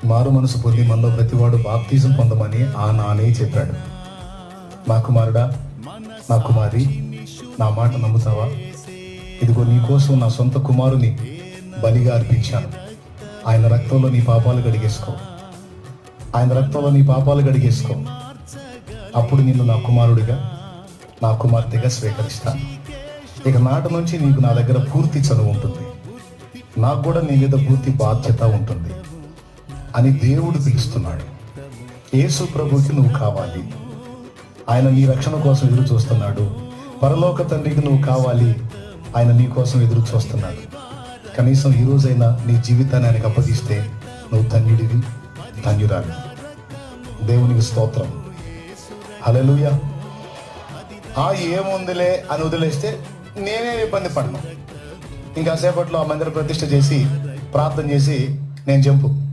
మారు మనసు పొంది మనలో ప్రతివాడు బాప్తిజం పొందమని ఆ నానే చెప్పాడు. నా కుమారుడా, నా కుమారి, నా మాట నమ్ముతావా? ఇదిగో నీ కోసం నా సొంత కుమారుని బలిగా అర్పించాను. ఆయన రక్తంలో నీ పాపాలు కడిగేసుకో. ఆయన రక్తంలో నీ పాపాలు కడిగేసుకో. అప్పుడు నిన్ను నా కుమారుడిగా, నా కుమార్తెగా స్వీకరిస్తాను. ఇక నాటి నుంచి నీకు నా దగ్గర పూర్తి చదువు ఉంటుంది. నాకు కూడా నీ మీద పూర్తి బాధ్యత ఉంటుంది అని దేవుడు పిలుస్తున్నాడు. యేసు ప్రభుకి నువ్వు కావాలి. ఆయన నీ రక్షణ కోసం ఎదురు చూస్తున్నాడు. పరలోక తండ్రికి నువ్వు కావాలి. ఆయన నీ కోసం ఎదురు చూస్తున్నాడు. కనీసం ఈ రోజైనా నీ జీవితాన్ని ఆయనకు అప్పగిస్తే నువ్వు ధన్యుడివి, ధన్యురాలి. దేవునికి స్తోత్రం. హల్లెలూయా. ఏముందిలే అని వదిలేస్తే నేనే ఇబ్బంది పడను. ఇంకా సేపట్లో ఆ మందిర ప్రతిష్ఠ చేసి ప్రార్థన చేసి నేను జంపు